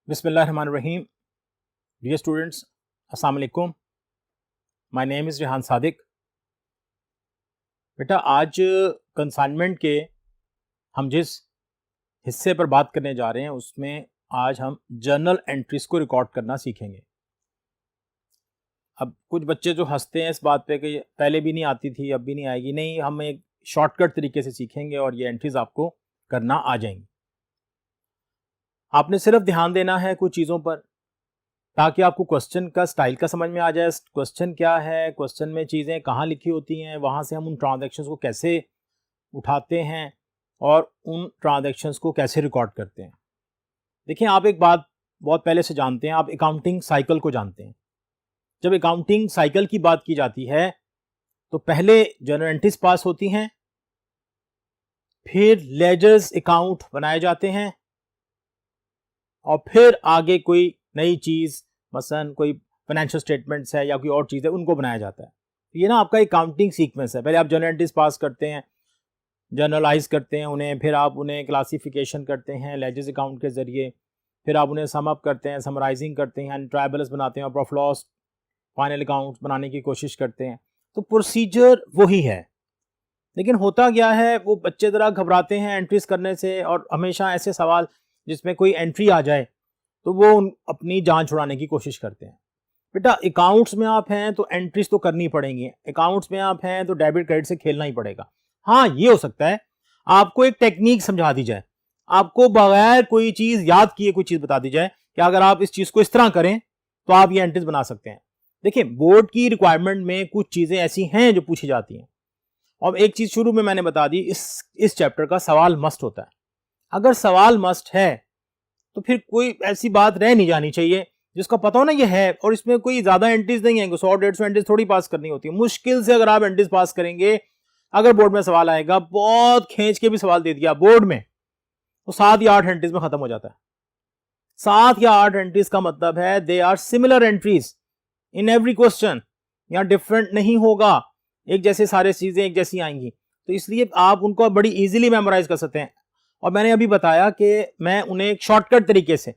बिस्मिल्लाहिर्रहमानिर्रहीम। Dear students, अस्सलाम वालेकुम। My name is Rehan Sadiq. बेटा, आज कंसाइनमेंट के हम जिस हिस्से पर बात करने जा रहे हैं उसमें आज हम जर्नल एंट्रीज को रिकॉर्ड करना सीखेंगे। अब कुछ बच्चे जो हंसते हैं इस बात पे कि पहले भी नहीं आती थी, अब भी नहीं आएगी। नहीं, हम एक शॉर्टकट तरीके से सीखेंगे और ये एंट्रीज आपको करना आ जाएंगी। आपने सिर्फ ध्यान देना है कुछ चीज़ों पर ताकि आपको क्वेश्चन का स्टाइल का समझ में आ जाए। क्वेश्चन क्या है, क्वेश्चन में चीज़ें कहाँ लिखी होती हैं, वहाँ से हम उन ट्रांजैक्शंस को कैसे उठाते हैं और उन ट्रांजैक्शंस को कैसे रिकॉर्ड करते हैं। देखिए, आप एक बात बहुत पहले से जानते हैं, आप अकाउंटिंग साइकिल को जानते हैं। जब अकाउंटिंग साइकिल की बात की जाती है तो पहले जर्नल एंट्रीज पास होती हैं, फिर लेजर्स अकाउंट बनाए जाते हैं और फिर आगे कोई नई चीज़, मसलन कोई फाइनेंशियल स्टेटमेंट्स है या कोई और चीज़ है, उनको बनाया जाता है। ये ना आपका अकाउंटिंग सीक्वेंस है। पहले आप जर्नल एंट्रीज पास करते हैं, जर्नलाइज करते हैं उन्हें, फिर आप उन्हें क्लासिफिकेशन करते हैं लेजर्स अकाउंट के ज़रिए, फिर आप उन्हें सम अप करते हैं, समराइजिंग करते हैं, ट्रायल बैलेंस बनाते हैं और प्रॉफिट लॉस फाइनल अकाउंट बनाने की कोशिश करते हैं। तो प्रोसीजर वही है, लेकिन होता क्या है, वो बच्चे ज़रा घबराते हैं एंट्रीज करने से और हमेशा ऐसे सवाल जिसमें कोई एंट्री आ जाए तो वो अपनी जान छुड़ाने की कोशिश करते हैं। बेटा, अकाउंट्स में आप हैं तो एंट्रीज तो करनी पड़ेंगी, अकाउंट्स में आप हैं तो डेबिट क्रेडिट से खेलना ही पड़ेगा। हाँ, ये हो सकता है आपको एक टेक्निक समझा दी जाए, आपको बगैर कोई चीज़ याद किए कोई चीज़ बता दी जाए कि अगर आप इस चीज़ को इस तरह करें तो आप ये एंट्रीज बना सकते हैं। देखिए, बोर्ड की रिक्वायरमेंट में कुछ चीज़ें ऐसी हैं जो पूछी जाती हैं और एक चीज़ शुरू में मैंने बता दी, इस चैप्टर का सवाल मस्ट होता है। अगर सवाल मस्ट है तो फिर कोई ऐसी बात रह नहीं जानी चाहिए जिसका पता हो ना ये है और इसमें कोई ज्यादा एंट्रीज नहीं है, 100-150 एंट्रीज थोड़ी पास करनी होती है। मुश्किल से अगर आप एंट्रीज पास करेंगे, अगर बोर्ड में सवाल आएगा, बहुत खींच के भी सवाल दे दिया बोर्ड में, तो 7 या 8 एंट्रीज में खत्म हो जाता है। 7 या 8 एंट्रीज का मतलब है they are similar entries in every question. यहाँ डिफरेंट नहीं होगा, एक जैसे सारे चीजें एक जैसी आएंगी, तो इसलिए आप उनको बड़ी इजीली मेमोराइज कर सकते हैं। और मैंने अभी बताया कि मैं उन्हें एक शॉर्टकट तरीके से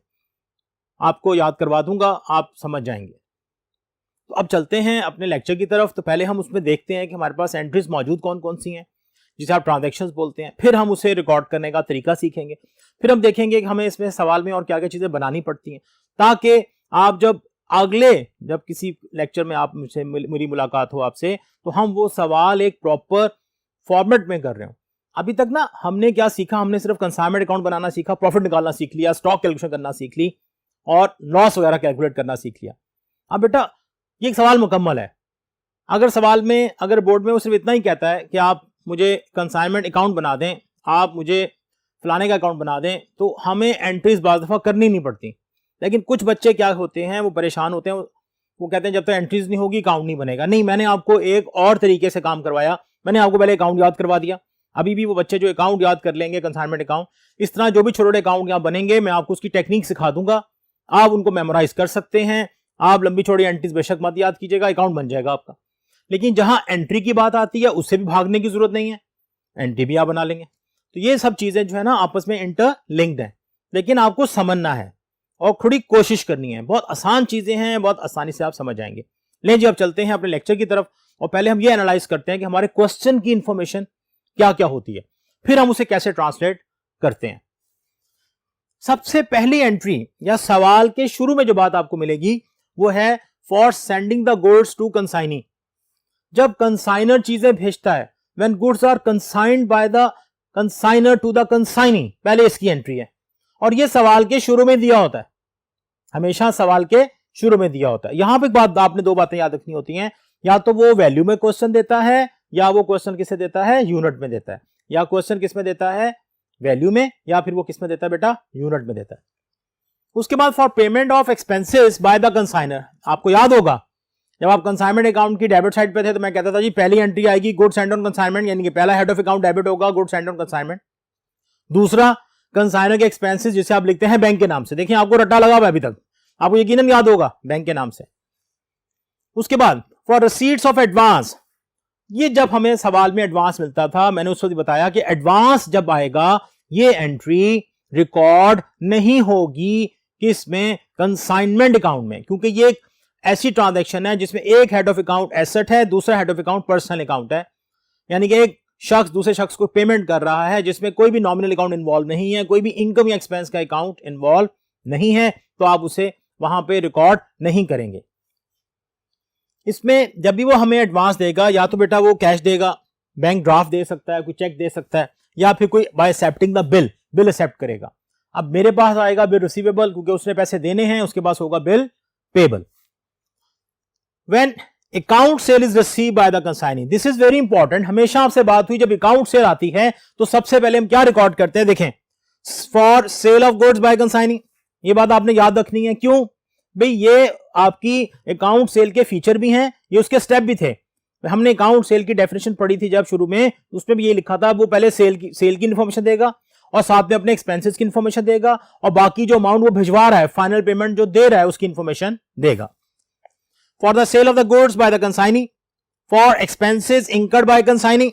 आपको याद करवा दूंगा, आप समझ जाएंगे। तो अब चलते हैं अपने लेक्चर की तरफ। तो पहले हम उसमें देखते हैं कि हमारे पास एंट्रीज मौजूद कौन कौन सी हैं, जिसे आप ट्रांजैक्शंस बोलते हैं। फिर हम उसे रिकॉर्ड करने का तरीका सीखेंगे। फिर हम देखेंगे कि हमें इसमें सवाल में और क्या क्या चीजें बनानी पड़ती हैं, ताकि आप जब किसी लेक्चर में आप मुझसे मेरी मुलाकात हो आपसे, तो हम वो सवाल एक प्रॉपर फॉर्मेट में कर रहे हो। अभी तक ना हमने क्या सीखा, हमने सिर्फ कंसाइनमेंट अकाउंट बनाना सीखा, प्रॉफिट निकालना सीख लिया, स्टॉक कैलकुलेशन करना सीख ली और लॉस वगैरह कैलकुलेट करना सीख लिया। अब बेटा, ये एक सवाल मुकम्मल है। अगर बोर्ड में वो सिर्फ इतना ही कहता है कि आप मुझे कंसाइनमेंट अकाउंट बना दें, आप मुझे फलाने का अकाउंट बना दें, तो हमें एंट्रीज बाज़ दफ़ा करनी नहीं पड़ती। लेकिन कुछ बच्चे क्या होते हैं, वो परेशान होते हैं, वो कहते हैं जब तक एंट्रीज नहीं होगी अकाउंट नहीं बनेगा। नहीं, मैंने आपको एक और तरीके से काम करवाया, मैंने आपको पहले अकाउंट याद करवा दिया। अभी भी वो बच्चे जो अकाउंट याद कर लेंगे, कंसाइनमेंट अकाउंट, इस तरह जो भी छोटे छोटे अकाउंट यहाँ बनेंगे, मैं आपको उसकी टेक्निक सिखा दूंगा, आप उनको मेमोराइज कर सकते हैं। आप लंबी छोटी एंट्रीज बेशक मत याद कीजिएगा, अकाउंट बन जाएगा आपका। लेकिन जहां एंट्री की बात आती है उससे भी भागने की जरूरत नहीं है, एंट्री भी आप बना लेंगे। तो ये सब चीजें जो है ना आपस में इंटरलिंक्ड है, लेकिन आपको समझना है और थोड़ी कोशिश करनी है। बहुत आसान चीजें हैं, बहुत आसानी से आप समझ जाएंगे। ले जी, अब चलते हैं अपने लेक्चर की तरफ और पहले हम ये एनालाइज करते हैं कि हमारे क्वेश्चन की इंफॉर्मेशन क्या क्या होती है, फिर हम उसे कैसे ट्रांसलेट करते हैं। सबसे पहली एंट्री या सवाल के शुरू में जो बात आपको मिलेगी वो है for sending the goods to consignee. जब कंसाइनर चीजें भेजता है, when goods are consigned by the consignor to the consignee, पहले इसकी एंट्री है और ये सवाल के शुरू में दिया होता है, हमेशा सवाल के शुरू में दिया होता है। यहां पे आपने दो बातें याद रखनी होती हैं, या तो वो वैल्यू में क्वेश्चन देता है या वो क्वेश्चन किसे देता है, यूनिट में देता है। या क्वेश्चन किस में देता है, वैल्यू में, या फिर वो किस में देता है बेटा, यूनिट में देता है। उसके बाद for payment of expenses by the consignor, आपको याद होगा जब आप कंसाइनमेंट अकाउंट की डेबिट साइड पे थे तो मैं कहता था जी पहली एंट्री आएगी गुड्स सेंट ऑन कंसाइनमेंट, यानी कि पहला हेड ऑफ अकाउंट डेबिट होगा गुड्स सेंट ऑन कंसाइनमेंट। दूसरा, कंसाइनर के एक्सपेंसेस जिसे आप लिखते हैं बैंक के नाम से। देखिए, आपको रट्टा लगा हुआ अभी तक, आपको यकीनन याद होगा बैंक के नाम से। उसके बाद फॉर रिसीट्स ऑफ एडवांस, ये जब हमें सवाल में एडवांस मिलता था, मैंने उस वक्त बताया कि एडवांस जब आएगा ये एंट्री रिकॉर्ड नहीं होगी, किसमें? कंसाइनमेंट अकाउंट में, क्योंकि ये एक ऐसी ट्रांजैक्शन है जिसमें एक हेड ऑफ अकाउंट एसेट है, दूसरा head of account personal account है। यानी कि एक शख्स दूसरे शख्स को पेमेंट कर रहा है जिसमें कोई भी नॉमिनल अकाउंट इन्वॉल्व नहीं है, कोई भी इनकम या एक्सपेंस का अकाउंट इन्वॉल्व नहीं है, तो आप उसे वहां पे रिकॉर्ड नहीं करेंगे। इसमें जब भी वो हमें एडवांस देगा, या तो बेटा वो कैश देगा, बैंक ड्राफ्ट दे सकता है, कोई चेक दे सकता है, या फिर कोई by accepting the bill accept करेगा। अब मेरे पास आएगा बिल रिसीवेबल, क्योंकि उसने पैसे देने हैं, उसके पास होगा bill payable. When account cell is receive by the consignee, this is very important. हमेशा आपसे बात हुई, जब अकाउंट सेल आती है तो सबसे पहले हम क्या रिकॉर्ड करते हैं? देखें, for sale of goods by consignee, ये बात आपने याद रखनी है। क्यों भाई? ये आपकी अकाउंट सेल के फीचर भी हैं, ये उसके स्टेप भी थे। हमने अकाउंट सेल की डेफिनेशन पढ़ी थी जब शुरू में, उसमें भी ये लिखा था, वो पहले सेल की इंफॉर्मेशन देगा और साथ में अपने एक्सपेंसेस की इंफॉर्मेशन देगा, और बाकी जो अमाउंट वो भिजवा रहा है, फाइनल पेमेंट जो दे रहा है, उसकी इंफॉर्मेशन देगा। For the sale of the goods by the consignee, for expenses incurred by consignee,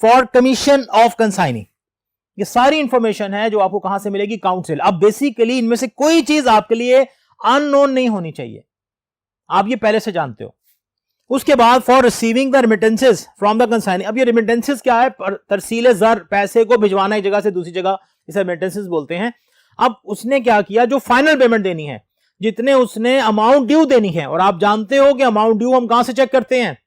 for commission of consignee, ये सारी इंफॉर्मेशन है जो आपको कहां से मिलेगी? Account cell. अब बेसिकली इनमें से कोई चीज आपके लिए अननोन नहीं होनी चाहिए, आप ये पहले से जानते हो। उसके बाद for receiving the remittances from the consignee, अब ये रेमिटेंसेस क्या है? तरसील ज़र, पैसे को भिजवाना एक जगह से दूसरी जगह, इसे रेमिटेंसेस बोलते हैं। अब उसने क्या किया? जो फाइनल पेमेंट देनी है, जितने उसने अमाउंट ड्यू देनी है, और आप जानते हो कि अमाउंट ड्यू हम कहां से चेक करते हैं?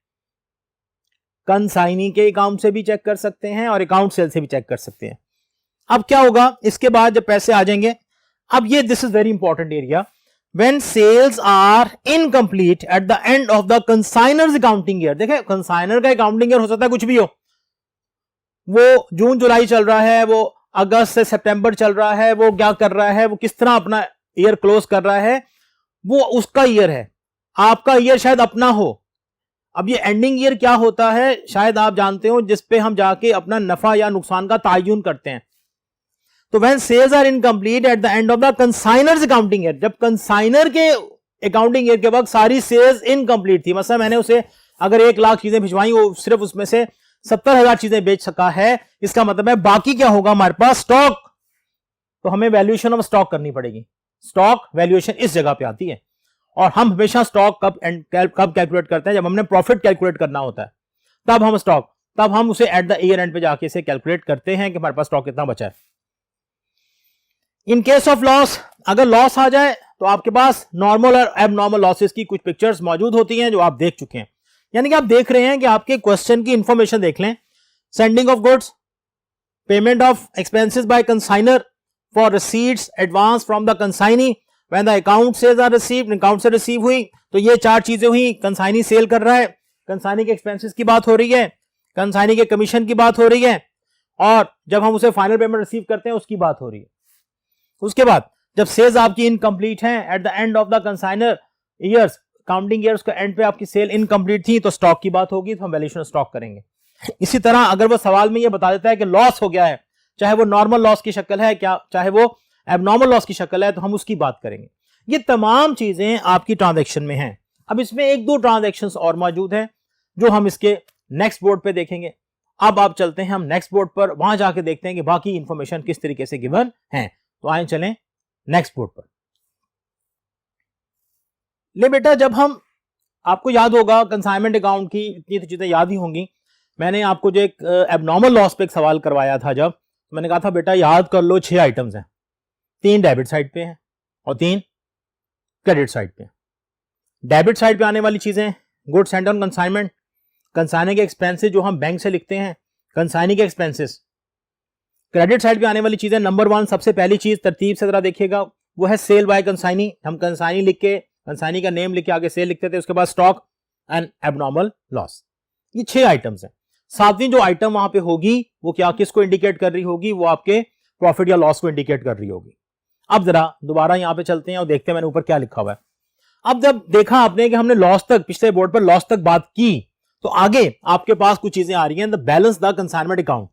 कंसाइनी के अकाउंट से भी चेक कर सकते हैं और अकाउंट सेल से भी चेक कर सकते हैं। अब क्या होगा इसके बाद जब पैसे आ जाएंगे? अब ये this is very important area, when sales are incomplete at the end of the consignor's accounting year। देखें, कंसाइनर का अकाउंटिंग ईयर हो सकता है कुछ भी हो, वो जून जुलाई चल रहा है, वो अगस्त से सितंबर चल रहा है, वो क्या कर रहा है, वो किस तरह अपना ईयर क्लोज कर रहा है, वो उसका ईयर है। आपका ईयर शायद अपना हो। अब ये एंडिंग ईयर क्या होता है, शायद आप जानते हो, जिसपे हम जाके अपना नफा या नुकसान का तायुन करते हैं। तो when sales are incomplete at the end of the consignor's accounting year, जब कंसाइनर के अकाउंटिंग ईयर के वक्त सारी सेल्स इनकम्प्लीट थी, मतलब मैंने उसे अगर 1 लाख चीजें भिजवाई, वो सिर्फ उसमें से 70,000 चीजें बेच सका है, इसका मतलब है बाकी क्या होगा हमारे पास? स्टॉक। तो हमें वैल्यूएशन ऑफ स्टॉक करनी पड़ेगी। स्टॉक वैल्यूएशन इस जगह पे आती है, और हम हमेशा स्टॉक कब कैलकुलेट करते हैं? जब हमने प्रॉफिट कैलकुलेट करना होता है, तब हम स्टॉक, तब हम उसे एट द ईयर एंड पे जाके इसे कैलकुलेट करते हैं कि हमारे पास स्टॉक कितना बचा है। इन केस ऑफ लॉस, अगर लॉस आ जाए तो आपके पास नॉर्मल और एबनॉर्मल लॉसेस की कुछ पिक्चर्स मौजूद होती हैं जो आप देख चुके हैं। यानी कि आप देख रहे हैं कि आपके क्वेश्चन की इंफॉर्मेशन देख लें। Sending of goods, payment of expenses by consignor for receipts advance from the consignee when the account sales are received, account से रिसीव हुई, तो ये 4 चीजें हुई। कंसाइनी सेल कर रहा है, कंसाइनी के एक्सपेंसेस की बात हो रही है, कंसाइनी के कमीशन की बात हो रही है, और जब हम उसे फाइनल पेमेंट रिसीव करते हैं उसकी बात हो रही है। उसके बाद जब सेल्स आपकी इनकम्प्लीट हैं at the end of the consignor years, counting years के एंड पे आपकी सेल इनकम्प्लीट थी, तो स्टॉक की बात होगी, तो हम वैल्यूएशन स्टॉक करेंगे। इसी तरह अगर वो सवाल में ये बता देता है कि लॉस हो गया है, चाहे वो नॉर्मल लॉस की शक्ल है, क्या चाहे वो एबनॉर्मल लॉस की शक्ल है, तो हम उसकी बात करेंगे। ये तमाम चीजें आपकी ट्रांजैक्शन में हैं। अब इसमें 1-2 ट्रांजैक्शंस और मौजूद हैं जो हम इसके नेक्स्ट बोर्ड पे देखेंगे। अब आप चलते हैं हम नेक्स्ट बोर्ड पर, वहां जाके देखते हैं कि बाकी इंफॉर्मेशन किस तरीके से गिवन है। तो आए चलें नेक्स्ट बोर्ड पर। ले बेटा, जब हम, आपको याद होगा कंसाइनमेंट अकाउंट की इतनी तो चीजें याद ही होंगी। मैंने आपको जो एक एबनॉर्मल लॉस पे एक सवाल करवाया था, जब मैंने कहा था बेटा याद कर लो 6 आइटम्स हैं, 3 डेबिट साइड पे हैं और 3 क्रेडिट साइड पे। डेबिट साइड पे आने वाली चीजें goods sent on consignment, consignee के एक्सपेंसेस जो हम बैंक से लिखते हैं, कंसाइनी के एक्सपेंसेस। क्रेडिट साइड पे आने वाली चीजें, नंबर 1 सबसे पहली चीज तरतीब से जरा देखिएगा, वो है सेल बाय कंसाइनी। हम कंसाइनी लिख के, कंसाइनी का नेम लिख के आगे सेल लिखते थे, उसके बाद स्टॉक एंड एबनॉर्मल लॉस। ये 6 आइटम्स हैं। 7वीं जो आइटम वहां पे होगी वो क्या, किसको इंडिकेट कर रही होगी? वो आपके प्रॉफिट या लॉस को इंडिकेट कर रही होगी। अब जरा दोबारा यहां पे चलते हैं और देखते हैं मैंने ऊपर क्या लिखा हुआ है। अब जब देखा आपने कि हमने लॉस तक, पिछले बोर्ड पर लॉस तक बात की, तो आगे आपके पास कुछ चीजें आ रही हैं, the balance the consignment account.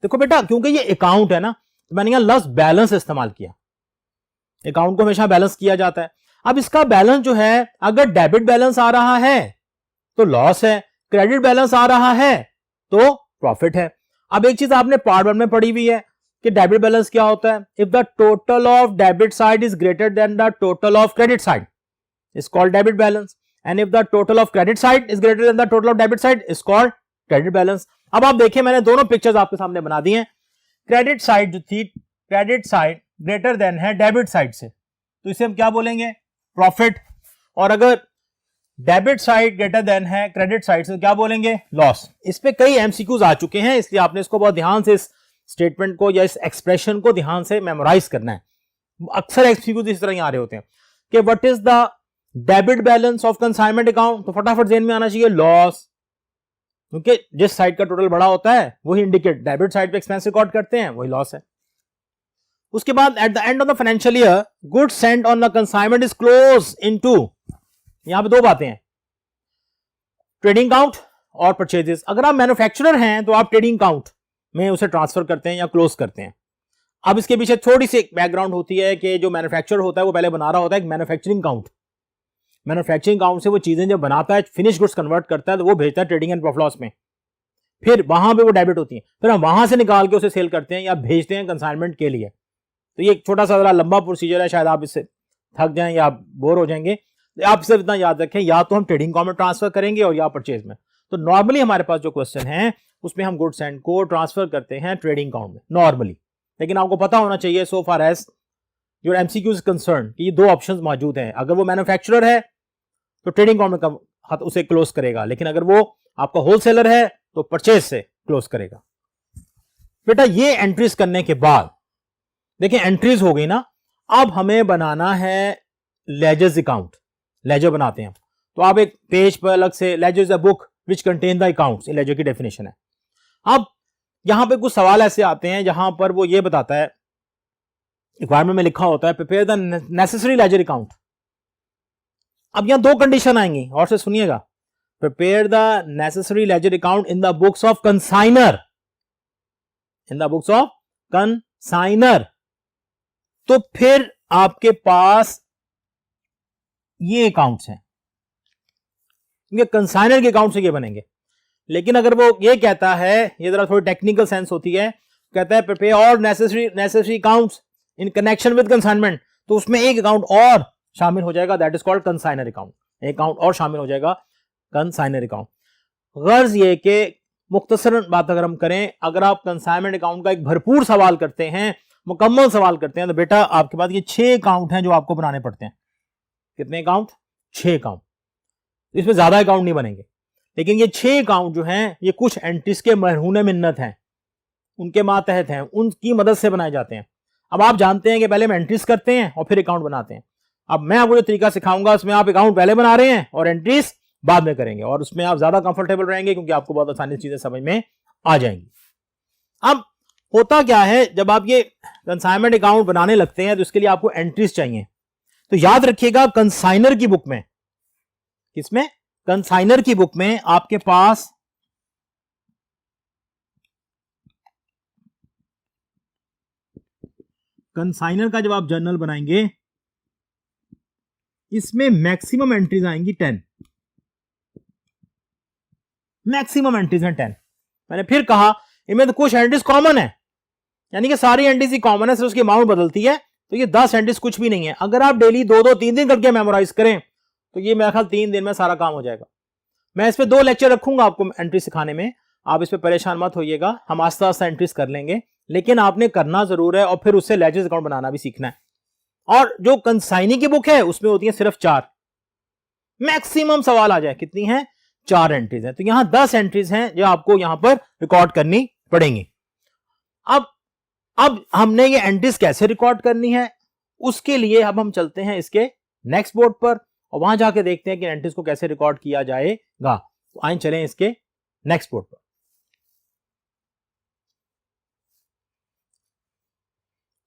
देखो बेटा, क्योंकि ये अकाउंट है ना, तो मैंने यहां लॉस बैलेंस इस्तेमाल किया। अकाउंट को हमेशा बैलेंस किया जाता है। अब इसका बैलेंस जो है, अगर डेबिट बैलेंस आ रहा है तो लॉस है, क्रेडिट बैलेंस आ रहा है तो प्रॉफिट है। अब एक चीज आपने पार्ट 1 में पढ़ी हुई है कि डेबिट बैलेंस क्या होता है? If the total of debit side is greater than the total of credit side is called debit balance, and if the total of credit side is greater than the total of debit side is called credit balance. अब आप देखिए मैंने दोनों pictures आपके सामने बना दी हैं। Credit side जो थी, क्रेडिट साइड ग्रेटर देन है डेबिट साइड से, तो इसे हम क्या बोलेंगे? प्रॉफिट। और अगर डेबिट साइड ग्रेटर देन है क्रेडिट साइड से, क्या बोलेंगे? लॉस। इस पे कई एमसीक्यूज आ चुके हैं, इसलिए आपने इसको बहुत ध्यान से इस स्टेटमेंट को या इस एक्सप्रेशन को ध्यान से मेमोराइज करना है। अक्सर एमसीक्यूज इस तरह ही आ रहे होते हैं कि what is the debit balance of consignment account, तो फटाफट ज़हन में आना चाहिए लॉस, क्योंकि जिस साइड का टोटल बड़ा होता है वही इंडिकेट, डेबिट साइड पे एक्सपेंस रिकॉर्ड करते हैं वही लॉस है। उसके बाद eight the end of the financial year goods sent on the consignment is close into, यहां पे दो बातें हैं, ट्रेडिंग अकाउंट और परचेजेस। अगर आप मैन्युफैक्चरर हैं तो आप ट्रेडिंग अकाउंट में उसे ट्रांसफर करते हैं या क्लोज करते हैं। अब इसके पीछे थोड़ी सी बैकग्राउंड होती है कि जो मैन्युफैक्चरर होता है वो पहले बना रहा होता है एक मैन्युफैक्चरिंग अकाउंट। मैन्युफैक्चरिंग अकाउंट से वो चीजें जब बनाता है, फिनिश गुड्स कन्वर्ट करता है, तो वो भेजता है ट्रेडिंग एंड प्रॉफिट लॉस में, फिर वहां पे वो डेबिट होती है, फिर हम वहां से निकाल के उसे सेल करते हैं या भेजते हैं कंसाइनमेंट के लिए। तो ये एक छोटा सा जरा लंबा प्रोसीजर है, शायद आप इससे थक जाएं या बोर हो जाएंगे। आप सिर्फ इतना याद रखें, या तो हम ट्रेडिंग अकाउंट में ट्रांसफर करेंगे और या परचेज में। तो नॉर्मली हमारे पास जो क्वेश्चन है उसमें हम गुड्स एंड को ट्रांसफर करते हैं ट्रेडिंग अकाउंट में नॉर्मली, लेकिन आपको पता होना चाहिए so far as your MCQ is concern कि ये दो ऑप्शंस मौजूद हैं। अगर वो मैन्युफैक्चरर है तो ट्रेडिंग अकाउंट में उसे क्लोज करेगा, लेकिन अगर वो आपका होलसेलर है तो परचेज से क्लोज करेगा। बेटा ये एंट्रीज करने के बाद देखिए एंट्रीज हो गई ना, अब हमें बनाना है लेजर्स अकाउंट। लेजर बनाते हैं तो आप एक पेज पर अलग से ledger is a book which contain the accounts, ledger की डेफिनेशन है। अब यहां पे कुछ सवाल ऐसे आते हैं जहां पर वो ये बताता है, रिक्वायरमेंट में लिखा होता है prepare the necessary ledger account. अब यहां दो कंडीशन आएंगी और से सुनिएगा, prepare the necessary ledger account in the books of consignor, in the books of consignor. तो फिर आपके पास ये अकाउंट्स हैं, ये कंसाइनर के अकाउंट से ये बनेंगे। लेकिन अगर वो ये कहता है, ये जरा थोड़ी टेक्निकल सेंस होती है, कहता है prepare all necessary accounts in connection with consignment, तो उसमें एक अकाउंट और शामिल हो जाएगा, that is called consignor account. एक अकाउंट और शामिल हो जाएगा कंसाइनर अकाउंट। गर्ज ये कि मुख्तसरन बात अगर हम करें, अगर आप कंसाइनमेंट अकाउंट का एक भरपूर सवाल करते हैं, मुकम्मल सवाल करते हैं, तो बेटा आपके पास ये 6 अकाउंट हैं जो आपको बनाने पड़ते हैं। कितने अकाउंट? 6 अकाउंट। इसमें ज्यादा अकाउंट नहीं बनेंगे, लेकिन ये 6 अकाउंट जो हैं ये कुछ एंट्रीज के मरहून मिन्नत हैं, उनके मातहत हैं, उनकी मदद से बनाए जाते हैं। अब आप जानते हैं कि पहले हम एंट्रीज करते हैं और फिर अकाउंट बनाते हैं। अब मैं आपको जो तरीका सिखाऊंगा उसमें आप अकाउंट पहले बना रहे हैं और एंट्रीज बाद में करेंगे, और उसमें आप ज्यादा कंफर्टेबल रहेंगे क्योंकि आपको बहुत आसानी से चीजें समझ में आ जाएंगी। अब होता क्या है, जब आप ये कंसाइनमेंट अकाउंट बनाने लगते हैं तो इसके लिए आपको एंट्रीज चाहिए। तो याद रखिएगा कंसाइनर की बुक में, किसमें? कंसाइनर की बुक में आपके पास कंसाइनर का जब आप जर्नल बनाएंगे इसमें मैक्सिमम एंट्रीज आएंगी 10, मैक्सिमम एंट्रीज हैं 10। मैंने फिर कहा इनमें तो कुछ एंट्रीज कॉमन है, यानी कि सारी एंट्रीज ही कॉमन है, सिर्फ उसकी अमाउंट बदलती है। तो ये 10 एंट्रीज कुछ भी नहीं है। अगर आप डेली 2-2 3 करके मेमोराइज करें तो ये मेरा ख्याल 3 दिन में सारा काम हो जाएगा। मैं इस पे 2 लेक्चर रखूंगा आपको एंट्री सिखाने में, आप इस पे परेशान मत होइएगा, हम आस्ता आस्ता एंट्रीज कर लेंगे, लेकिन आपने करना जरूर है और फिर उससे लेजर्स अकाउंट बनाना भी सीखना है। और जो कंसाइनी की बुक है उसमें होती है सिर्फ 4, मैक्सिमम सवाल आ जाए कितनी है? 4 एंट्रीज हैं। तो यहां 10 एंट्रीज हैं जो आपको यहां पर रिकॉर्ड करनी पड़ेंगी। अब हमने ये एंट्रीज कैसे रिकॉर्ड करनी है, उसके लिए अब हम चलते हैं इसके नेक्स्ट बोर्ड पर और वहां जाके देखते हैं कि एंट्रीज को कैसे रिकॉर्ड किया जाएगा। तो आइए चलें इसके नेक्स्ट बोर्ड पर।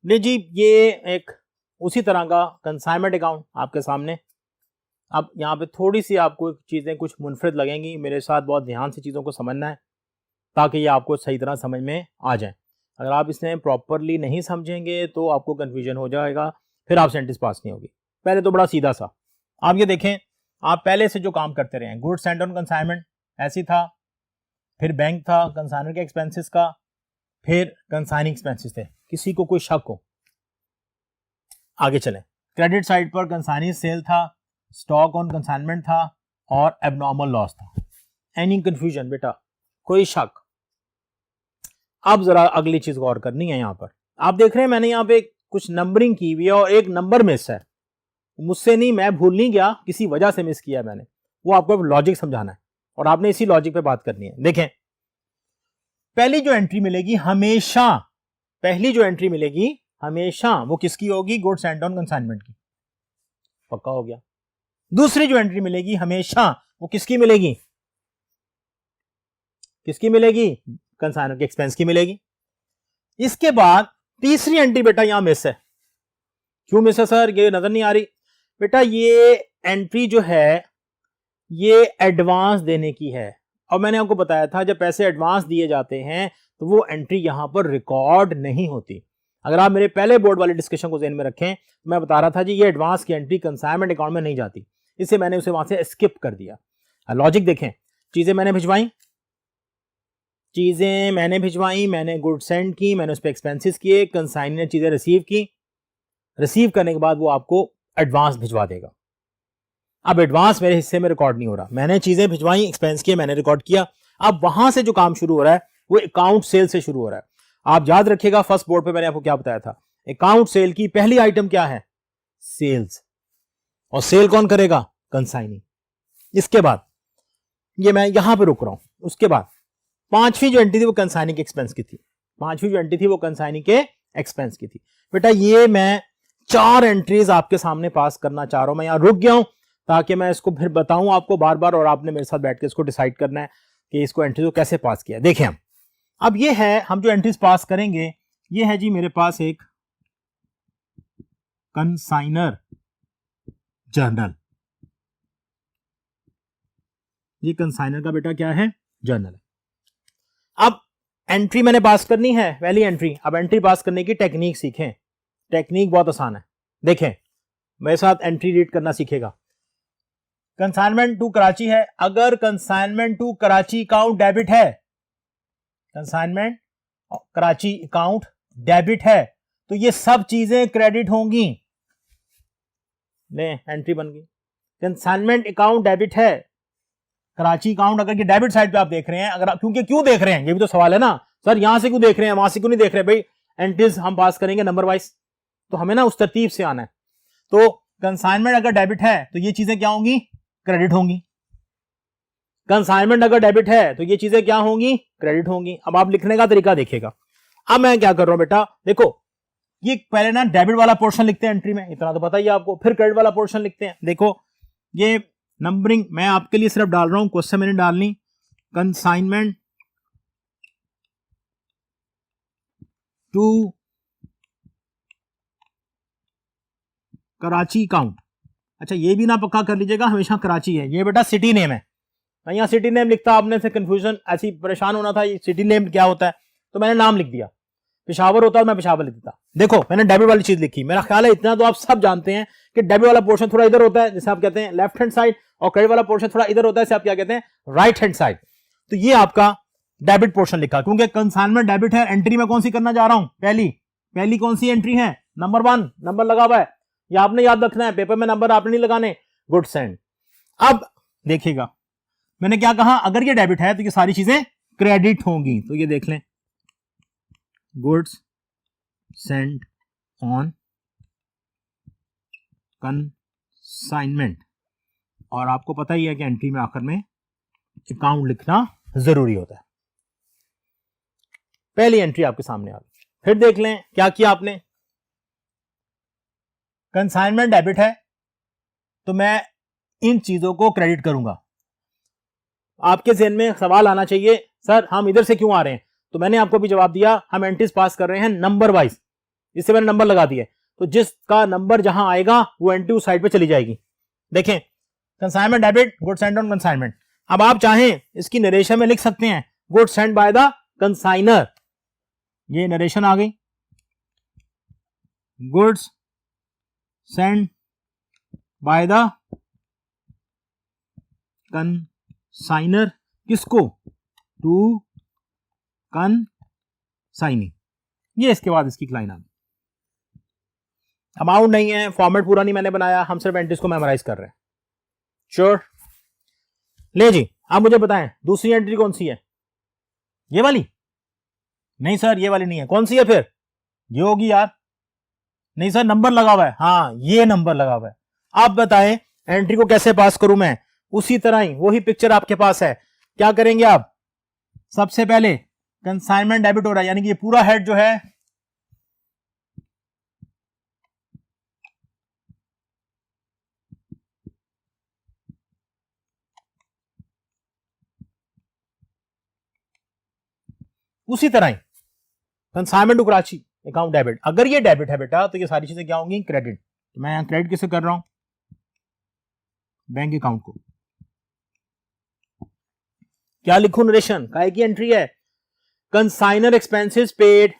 जी ये एक उसी तरह का कंसाइनमेंट अकाउंट आपके सामने। अब यहाँ पे थोड़ी सी आपको चीज़ें कुछ मुनफरिद लगेंगी, मेरे साथ बहुत ध्यान से चीज़ों को समझना है ताकि ये आपको सही तरह समझ में आ जाए। अगर आप इसे प्रॉपरली नहीं समझेंगे तो आपको कन्फ्यूजन हो जाएगा, फिर आप सेंटेंस पास नहीं होगी। पहले तो बड़ा सीधा सा, आप ये देखें, आप पहले से जो काम करते रहे, गुड्स सेंट ऑन कंसाइनमेंट ऐसी था, फिर बैंक था कंसाइनर के एक्सपेंसेस का, फिर कंसाइनिंग एक्सपेंसेस थे, किसी को कोई शक हो। आगे चलें, क्रेडिट साइड पर कंसाइनिंग सेल था, स्टॉक ऑन कंसाइनमेंट था और एबनॉर्मल लॉस था। एनी कंफ्यूजन बेटा, कोई शक? अब जरा अगली चीज गौर करनी है। यहां पर आप देख रहे हैं मैंने यहां पे कुछ नंबरिंग की हुई है और एक नंबर मिस है। मुझसे नहीं, मैं भूल नहीं गया, किसी वजह से मिस किया मैंने, वो आपको लॉजिक समझाना है और आपने इसी लॉजिक पे बात करनी है। देखें, पहली जो एंट्री मिलेगी हमेशा, पहली जो एंट्री मिलेगी हमेशा वो किसकी होगी? गुड्स एंड ऑन कंसाइनमेंट की, पक्का हो गया। दूसरी जो एंट्री मिलेगी हमेशा वो किसकी मिलेगी? किसकी मिलेगी? कंसाइनर के एक्सपेंस की मिलेगी। इसके बाद तीसरी एंट्री बेटा यहां मिस है। क्यों मिस है सर? ये नजर नहीं आ रही बेटा। ये एंट्री जो है ये एडवांस देने की है और मैंने आपको बताया था जब पैसे एडवांस दिए जाते हैं तो वो एंट्री यहां पर रिकॉर्ड नहीं होती। अगर आप मेरे पहले बोर्ड वाले डिस्कशन को ध्यान में रखें, मैं बता रहा था जी ये एडवांस की एंट्री कंसाइनमेंट अकाउंट में नहीं जाती, इससे मैंने उसे वहां से स्किप कर दिया। लॉजिक देखें, चीजें मैंने भिजवाई, मैंने गुड सेंड की, मैंने उस पर एक्सपेंसेस किए, कंसाइन ने चीजें रिसीव की, रिसीव करने के बाद वो आपको एडवांस भिजवा देगा। अब एडवांस मेरे हिस्से में रिकॉर्ड नहीं हो रहा, मैंने चीजें भिजवाई, एक्सपेंस किए, मैंने रिकॉर्ड किया। अब वहां से जो काम शुरू हो रहा है वो अकाउंट सेल से शुरू हो रहा है। आप याद रखिएगा फर्स्ट बोर्ड पे मैंने आपको क्या बताया था, अकाउंट सेल की पहली आइटम क्या है? सेल्स। और सेल कौन करेगा? कंसाइनिंग। इसके बाद ये मैं यहां पे रुक रहा हूं। उसके बाद पांचवी जो एंट्री थी वो कंसाइनिंग के एक्सपेंस की थी। पांचवी जो एंट्री थी वो कंसाइनिंग के एक्सपेंस की थी। बेटा ये मैं 4 एंट्रीज आपके सामने पास करना चाह रहा हूं। मैं यहां रुक गया हूं ताकि मैं इसको फिर बताऊं आपको बार बार और आपने मेरे साथ बैठ के इसको डिसाइड करना है कि इसको एंट्री को कैसे पास किया। देखें अब ये है, हम जो एंट्रीज पास करेंगे ये है जी मेरे पास एक कंसाइनर जर्नल। ये कंसाइनर का बेटा क्या है? जर्नल है। अब एंट्री मैंने पास करनी है, पहली एंट्री। अब एंट्री पास करने की टेक्निक सीखें। टेक्निक बहुत आसान है। देखें मेरे साथ एंट्री रीड करना सीखेगा। कंसाइनमेंट टू कराची है, अगर consignment to Karachi account debit है, कंसाइनमेंट कराची अकाउंट डेबिट है तो ये सब चीजें क्रेडिट होंगी। ले एंट्री बन गई। कंसाइनमेंट अकाउंट डेबिट है, कराची अकाउंट अगर ये डेबिट साइड पे आप देख रहे हैं, अगर क्योंकि क्यों देख रहे हैं ये भी तो सवाल है ना सर, यहां से क्यों देख रहे हैं वहां से क्यों नहीं देख रहे? भाई एंट्रीज हम पास करेंगे नंबर वाइज, तो हमें ना उस तरतीब से आना है। तो कंसाइनमेंट अगर डेबिट है तो ये चीजें क्या होंगी? क्रेडिट होंगी। कंसाइनमेंट अगर डेबिट है तो ये चीजें क्या होंगी? क्रेडिट होंगी। अब आप लिखने का तरीका देखिएगा। अब मैं क्या कर रहा हूं बेटा, देखो ये पहले ना डेबिट वाला पोर्शन लिखते हैं एंट्री में, इतना तो पता ही है आपको, फिर क्रेडिट वाला पोर्शन लिखते हैं। देखो ये नंबरिंग मैं आपके लिए सिर्फ डाल रहा हूं, क्वेश्चन मैंने डालनी कंसाइनमेंट टू कराची अकाउंट। अच्छा ये भी ना पक्का कर लीजिएगा हमेशा कराची है, ये बेटा सिटी नेम है। मैं यहाँ सिटी नेम लिखता, आपने से कंफ्यूजन ऐसी परेशान होना था ये सिटी नेम क्या होता है, तो मैंने नाम लिख दिया। पेशावर होता है मैं पेशावर लिख देता। देखो मैंने डेबिट वाली चीज लिखी, मेरा ख्याल है इतना तो आप सब जानते हैं कि डेबिट वाला पोर्शन थोड़ा इधर होता है जिसे आप कहते हैं लेफ्ट हैंड साइड, और क्रेडिट वाला पोर्शन थोड़ा इधर होता है जिसे आप क्या कहते हैं? Right hand side. तो ये आपका डेबिट पोर्शन लिखा, क्योंकि कंसाइनमेंट डेबिट है। एंट्री में कौन सी करना जा रहा हूं? पहली कौन सी एंट्री है? नंबर 1 नंबर लगा हुआ है, ये आपने याद रखना है, पेपर में नंबर आपने नहीं लगाने। Good send. अब देखिएगा मैंने क्या कहा, अगर ये डेबिट है तो ये सारी चीजें क्रेडिट होंगी। तो ये देख लें गुड्स सेंड ऑन कंसाइनमेंट, और आपको पता ही है कि एंट्री में आखिर में अकाउंट लिखना जरूरी होता है। पहली एंट्री आपके सामने आ गई। फिर देख लें क्या किया आपने। कंसाइनमेंट डेबिट है तो मैं इन चीजों को क्रेडिट करूंगा। आपके ज़हन में सवाल आना चाहिए सर हम इधर से क्यों आ रहे हैं, तो मैंने आपको भी जवाब दिया, हम एंट्रीज पास कर रहे हैं नंबर वाइज, इससे मैंने नंबर लगा दिए, तो जिसका नंबर जहां आएगा वो एंट्री उस साइड पे चली जाएगी। देखें consignment debit, goods sent on consignment. अब आप चाहें इसकी नरेशन में लिख सकते हैं goods sent by the consignor, ये नरेशन आ गई, goods sent by the consignor, किसको? To साइनी, ये इसके बाद इसकी लाइन आ गई। अमाउंट नहीं है, फॉर्मेट पूरा नहीं मैंने बनाया, हम सिर्फ एंट्रीज को मेमोराइज कर रहे हैं। श्योर? ले जी, आप मुझे बताएं दूसरी एंट्री कौन सी है? ये वाली? नहीं सर, ये वाली नहीं है। कौन सी है फिर? ये होगी यार। नहीं सर, नंबर लगा हुआ है। हाँ, ये नंबर लगा हुआ है। आप बताएं एंट्री को कैसे पास करूं मैं? उसी तरह ही वही पिक्चर आपके पास है। क्या करेंगे आप? सबसे पहले कंसाइनमेंट डेबिट हो रहा है, यानी कि ये पूरा हेड जो है उसी तरह ही consignment to Karachi account debit. अगर ये डेबिट है बेटा तो ये सारी चीजें क्या होंगी? क्रेडिट। तो मैं क्रेडिट किसे कर रहा हूं? बैंक अकाउंट को। क्या लिखूं नरेशन? काय की एंट्री है? Consignor expenses paid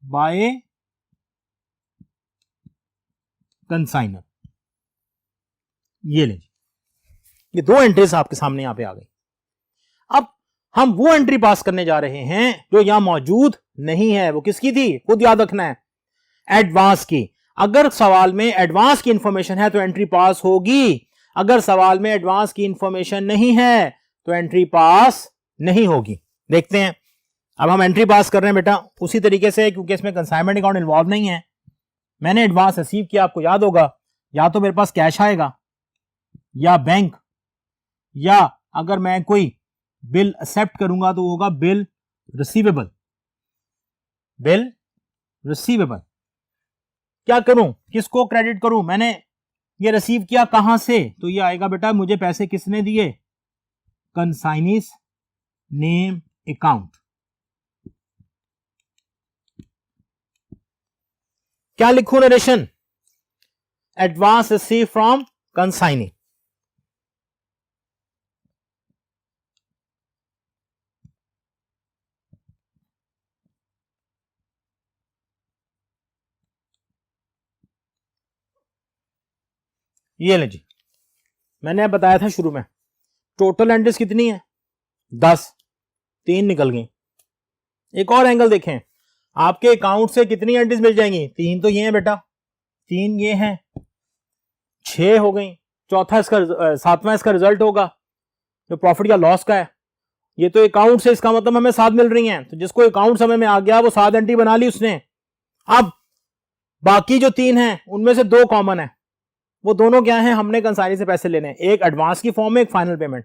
by consignor. ये ले, ये दो एंट्रीज आपके सामने यहां पे आ गई। अब हम वो एंट्री पास करने जा रहे हैं जो यहां मौजूद नहीं है। वो किसकी थी? खुद याद रखना है, एडवांस की। अगर सवाल में एडवांस की इंफॉर्मेशन है तो एंट्री पास होगी, अगर सवाल में एडवांस की इंफॉर्मेशन नहीं है तो एंट्री पास नहीं होगी। देखते हैं, अब हम एंट्री पास कर रहे हैं बेटा उसी तरीके से, क्योंकि इसमें कंसाइनमेंट अकाउंट इन्वॉल्व नहीं है। मैंने एडवांस रिसीव किया, आपको याद होगा, या तो मेरे पास कैश आएगा या बैंक, या अगर मैं कोई बिल एक्सेप्ट करूंगा तो होगा बिल रिसीवेबल। Bill receivable. क्या करूं? किसको क्रेडिट करूं? मैंने ये रिसीव किया कहां से? तो ये आएगा बेटा, मुझे पैसे किसने दिए? Consignee's name account. क्या लिखूं narration? Advance receive from consignee. ये ले जी, मैंने बताया था शुरू में टोटल एंट्रीज कितनी है? 10, 3 निकल गई। एक और एंगल देखें, आपके अकाउंट से कितनी एंट्रीज मिल जाएंगी? 3 तो ये हैं बेटा, 3 ये हैं, 6 हो गई। चौथा इसका 7वां इसका रिजल्ट होगा जो प्रॉफिट या लॉस का है। ये तो अकाउंट से, इसका मतलब हमें 7 मिल रही हैं। तो जिसको अकाउंट समझ में आ गया वो 7 एंट्री बना ली उसने। अब बाकी जो 3 हैं उनमें से 2 कॉमन है। वो दोनों क्या हैं? हमने कंसाइनी से पैसे लेने हैं, एक एडवांस की फॉर्म में, एक फाइनल पेमेंट।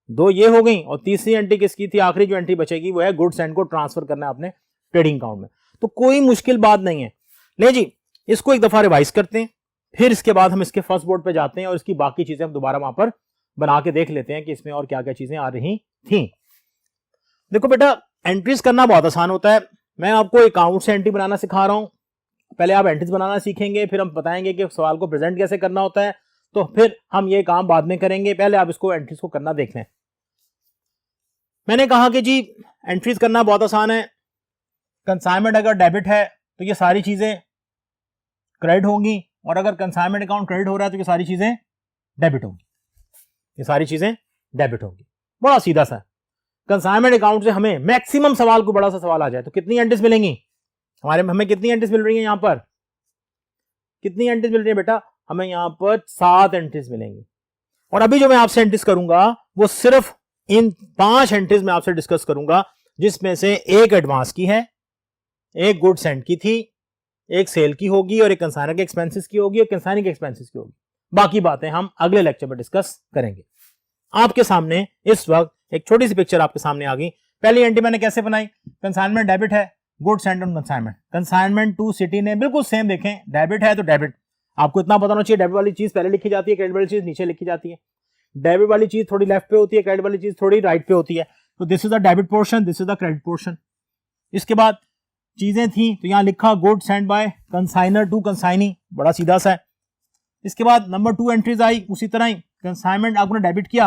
2 ये हो गई, और तीसरी एंट्री किसकी थी? आखिरी जो एंट्री बचेगी वो है गुड्स एंड को ट्रांसफर करना है अपने ट्रेडिंग अकाउंट में। तो कोई मुश्किल बात नहीं है। ले जी, इसको एक दफा रिवाइज करते हैं, फिर इसके बाद हम इसके फर्स्ट बोर्ड पे जाते हैं और इसकी बाकी चीजें हम दोबारा वहां पर बना के देख लेते हैं कि इसमें और क्या क्या चीजें आ रही थी। देखो बेटा, एंट्रीज करना बहुत आसान होता है। मैं आपको अकाउंट से एंट्री बनाना सिखा रहा हूं। पहले आप एंट्रीज बनाना सीखेंगे, फिर हम बताएंगे कि सवाल को प्रेजेंट कैसे करना होता है, तो फिर हम ये काम बाद में करेंगे। पहले आप इसको एंट्रीज को करना देख लें। मैंने कहा कि जी एंट्रीज करना बहुत आसान है। कंसाइनमेंट अगर डेबिट है तो ये सारी चीजें क्रेडिट होंगी, और अगर कंसाइनमेंट अकाउंट क्रेडिट हो रहा है तो ये सारी चीजें डेबिट होंगी। ये सारी चीजें डेबिट होंगी। बड़ा सीधा सा। कंसाइनमेंट अकाउंट से हमें मैक्सिमम सवाल को बड़ा सा सवाल आ जाए तो कितनी एंट्रीज मिलेंगी? हमें कितनी एंट्रीज मिल रही है? यहां पर कितनी एंट्रीज मिल रही है बेटा? हमें यहां पर 7 एंट्रीज मिलेंगी। और अभी जो मैं आपसे एंट्रीज करूंगा वो सिर्फ इन 5 एंट्रीज में आपसे डिस्कस करूंगा, जिसमें से एक एडवांस की है, एक गुड्स एंड की थी, एक सेल की होगी, और एक कंसाइनर के एक्सपेंसेस की होगी, और कंसाइनिंग के एक्सपेंसेस की होगी। बाकी बातें हम अगले लेक्चर में डिस्कस करेंगे। आपके सामने इस वक्त एक छोटी सी पिक्चर आपके सामने आ गई। पहली एंट्री मैंने कैसे बनाई? कंसाइनमेंट डेबिट है, goods and on consignment. Consignment to city ने बिल्कुल सेम, देखें डेबिट है तो डेबिट। आपको इतना पता होना चाहिए, डेबिट वाली चीज पहले लिखी जाती है, क्रेडिट वाली चीज नीचे लिखी जाती है। डेबिट वाली चीज थोड़ी लेफ्ट पे होती है, क्रेडिट वाली चीज थोड़ी राइट पे होती है। तो this is the debit portion, this is the credit portion. इसके बाद चीजें थी तो यहां लिखा goods send by consignor to consignee, बड़ा सीधा सा है। इसके बाद नंबर 2 एंट्रीज आई, उसी तरह ही कंसाइनमेंट आपने डेबिट किया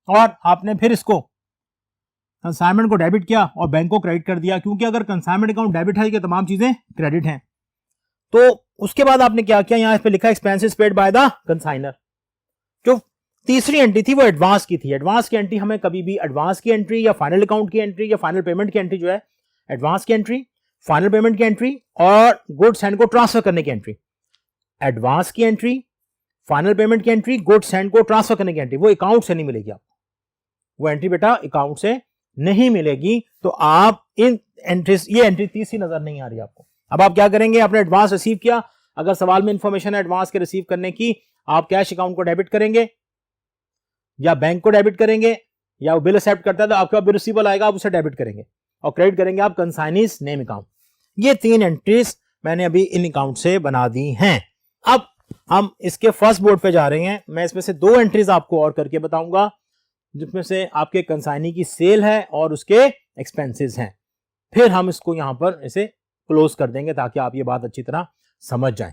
और आपने फिर इसको कंसाइनमेंट को डेबिट किया और बैंक को क्रेडिट कर दिया, क्योंकि अगर कंसाइनमेंट अकाउंट डेबिट है कि तमाम चीजें क्रेडिट हैं। तो उसके बाद आपने क्या किया, यहां पे लिखा expenses paid by the consignor. जो तीसरी एंट्री थी वो एडवांस की थी। एडवांस की एंट्री हमें कभी भी एडवांस की एंट्री या फाइनल अकाउंट की एंट्री या फाइनल पेमेंट की एंट्री जो है, एडवांस की एंट्री, फाइनल पेमेंट की एंट्री और गुड्स एंड को ट्रांसफर करने की एंट्री। एडवांस की एंट्री, फाइनल पेमेंट की एंट्री, गुड्स एंड को ट्रांसफर करने की एंट्री, वो अकाउंट से नहीं मिलेगी आपको, वो एंट्री बेटा अकाउंट से नहीं मिलेगी। तो आप इन एंट्रीज, ये एंट्री तीसरी नजर नहीं आ रही आपको। अब आप क्या करेंगे, आपने एडवांस रिसीव किया, अगर सवाल में इंफॉर्मेशन है एडवांस के रिसीव करने की, आप कैश अकाउंट को डेबिट करेंगे या बैंक को डेबिट करेंगे, या वो बिल एक्सेप्ट करता है तो आपके पास बिल रिसीवेबल आएगा, आप उसे डेबिट करेंगे और क्रेडिट करेंगे आप कंसाइनीज नेम अकाउंट। ये 3 एंट्रीज मैंने अभी इन अकाउंट से बना दी हैं। अब हम इसके फर्स्ट बोर्ड पे जा रहे हैं। मैं इसमें से 2 एंट्रीज आपको और करके बताऊंगा, जिसमें से आपके कंसाइनी की सेल है और उसके एक्सपेंसेस हैं। फिर हम इसको यहां पर इसे क्लोज कर देंगे ताकि आप ये बात अच्छी तरह समझ जाएं।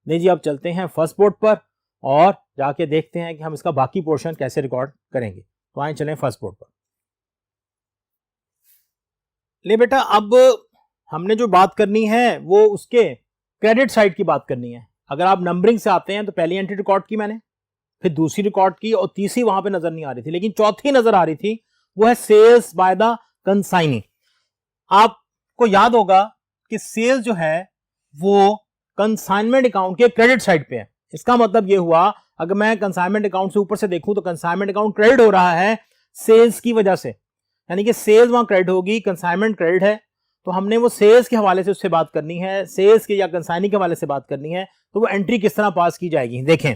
नहीं जी, अब चलते हैं फर्स्ट बोर्ड पर और जाके देखते हैं कि हम इसका बाकी पोर्शन कैसे रिकॉर्ड करेंगे। तो आए चलें फर्स्ट बोर्ड पर। ले बेटा, अब हमने जो बात करनी है वो उसके क्रेडिट साइड की बात करनी है। अगर आप नंबरिंग से आते हैं तो पहली एंट्री रिकॉर्ड की मैंने, फिर दूसरी रिकॉर्ड की और तीसरी वहां पे नजर नहीं आ रही थी, लेकिन चौथी नजर आ रही थी, वो है सेल्स बाय द कंसाइनी। आपको याद होगा कि सेल्स जो है वो कंसाइनमेंट अकाउंट के क्रेडिट साइड पे है। इसका मतलब ये हुआ, अगर मैं कंसाइनमेंट अकाउंट से ऊपर से देखूं तो कंसाइनमेंट अकाउंट क्रेडिट हो रहा है सेल्स की वजह से, यानी कि सेल्स वहां क्रेडिट होगी, कंसाइनमेंट क्रेडिट है, तो हमने वो सेल्स के हवाले से उससे बात करनी है, सेल्स के या कंसाइनी के हवाले से बात करनी है। तो वो एंट्री किस तरह पास की जाएगी, देखें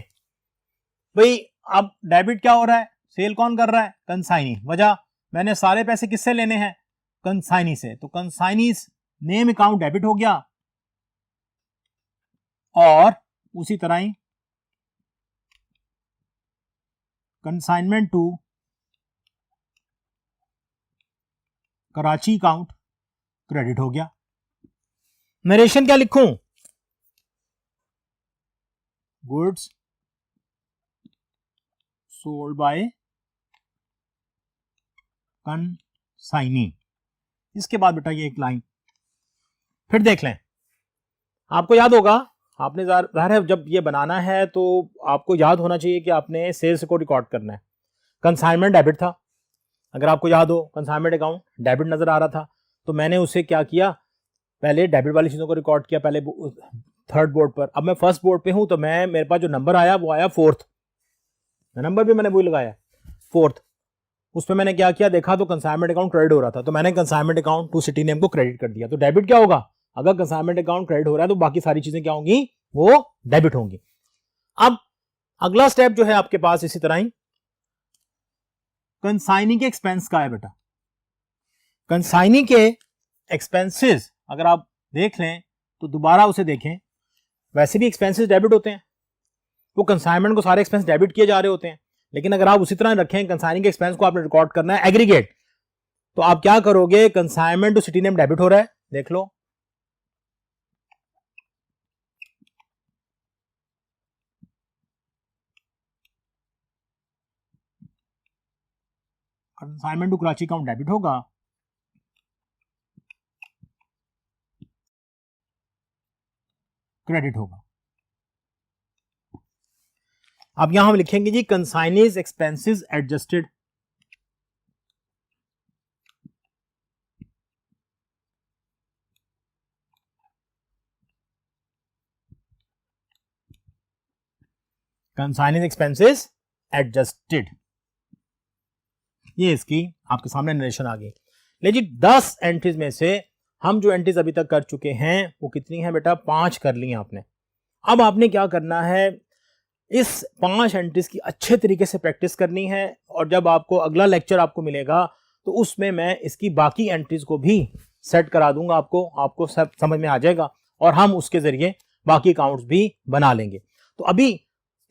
भाई। अब डेबिट क्या हो रहा है, सेल कौन कर रहा है, कंसाइनी। वजह, मैंने सारे पैसे किससे लेने हैं, कंसाइनी से, तो कंसाइनी नेम अकाउंट डेबिट हो गया और उसी तरह ही consignment to Karachi account credit हो गया। नरेशन क्या लिखूं, गुड्स सोल्ड बाय कंसाइनी। इसके बाद बेटा ये एक लाइन फिर देख लें। आपको याद होगा, आपने जाहिर है जब ये बनाना है तो आपको याद होना चाहिए कि आपने सेल्स को रिकॉर्ड करना है। कंसाइनमेंट डेबिट था, अगर आपको याद हो कंसाइनमेंट अकाउंट डेबिट नजर आ रहा था, तो मैंने उसे क्या किया, पहले डेबिट वाली चीजों को रिकॉर्ड किया पहले थर्ड बोर्ड पर। अब मैं फर्स्ट बोर्ड पे हूं तो मैं, मेरे पास जो नंबर आया वो आया 4th, नंबर भी मैंने वही लगाया 4th। उसमें मैंने क्या किया, देखा तो कंसाइनमेंट अकाउंट क्रेडिट हो रहा था, तो मैंने consignment account to city name को क्रेडिट कर दिया। तो डेबिट क्या होगा, अगर कंसाइनमेंट अकाउंट क्रेडिट हो रहा है तो बाकी सारी चीजें क्या होंगी, वो डेबिट होंगी। अब अगला स्टेप जो है आपके पास इसी तरह ही कंसाइनी के एक्सपेंस का है बेटा। कंसाइनी के एक्सपेंसेस अगर आप देख लें तो दोबारा उसे देखें, वैसे भी एक्सपेंसेस डेबिट होते हैं, वो कंसाइनमेंट को सारे एक्सपेंस डेबिट किए जा रहे होते हैं, लेकिन अगर आप उसी तरह रखें कंसाइनिंग के एक्सपेंस को आपने रिकॉर्ड करना है एग्रीगेट, तो आप क्या करोगे, consignment to city name debit हो रहा है, देख लो, consignment to Karachi account debit होगा, क्रेडिट होगा। अब यहां हम लिखेंगे जी consignee's expenses adjusted, consignee's expenses adjusted, ये इसकी आपके सामने नरेशन आ गई। लेकिन 10 एंट्रीज में से हम जो एंट्रीज अभी तक कर चुके हैं वो कितनी है बेटा, 5 कर ली आपने। अब आपने क्या करना है, इस 5 एंट्रीज की अच्छे तरीके से प्रैक्टिस करनी है, और जब आपको अगला लेक्चर आपको मिलेगा तो उसमें मैं इसकी बाकी एंट्रीज को भी सेट करा दूंगा, आपको सब समझ में आ जाएगा और हम उसके जरिए बाकी अकाउंट्स भी बना लेंगे। तो अभी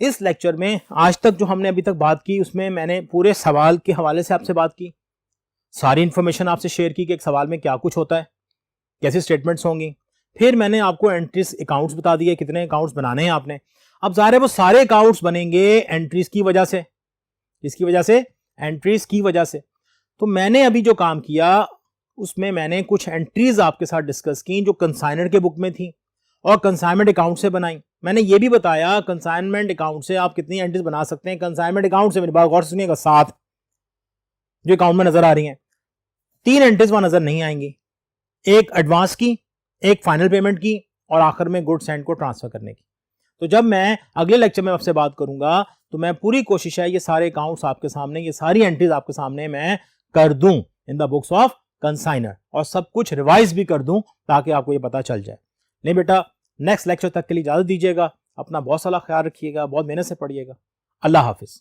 इस लेक्चर में आज तक जो हमने अभी तक बात की उसमें मैंने पूरे सवाल के हवाले से आपसे बात की, सारी इंफॉर्मेशन आपसे शेयर की कि एक सवाल में क्या कुछ होता है, कैसी स्टेटमेंट्स होंगी, फिर मैंने आपको एंट्रीज अकाउंट्स बता दिए, कितने अकाउंट्स बनाने हैं आपने। अब ज़ाहिर है वो सारे अकाउंट्स बनेंगे एंट्रीज की वजह से, इसकी वजह से, एंट्रीज की वजह से। तो मैंने अभी जो काम किया उसमें मैंने कुछ एंट्रीज आपके साथ डिस्कस की जो कंसाइनर के बुक में थी, और कंसाइनमेंट अकाउंट से बनाई। मैंने ये भी बताया कंसाइनमेंट अकाउंट से आप कितनी एंट्रीज बना सकते हैं। कंसाइनमेंट अकाउंट से मेरी बात गौर से सुनिएगा, 7 जो अकाउंट में नजर आ रही हैं, 3 एंट्रीज वहां नजर नहीं आएंगी, एक एडवांस की, एक फाइनल पेमेंट की और आखिर में गुड्स एंड को ट्रांसफर करने की। तो जब मैं अगले लेक्चर में आपसे बात करूंगा तो मैं पूरी कोशिश है ये सारे अकाउंट्स आपके सामने, ये सारी एंट्रीज आपके सामने मैं कर दूं in the books of consignor, और सब कुछ रिवाइज भी कर दूं ताकि आपको ये पता चल जाए। नहीं बेटा, नेक्स्ट लेक्चर तक के लिए इजाजत दीजिएगा। अपना बहुत सारा ख्याल रखिएगा, बहुत मेहनत से पढ़िएगा। अल्लाह हाफिज।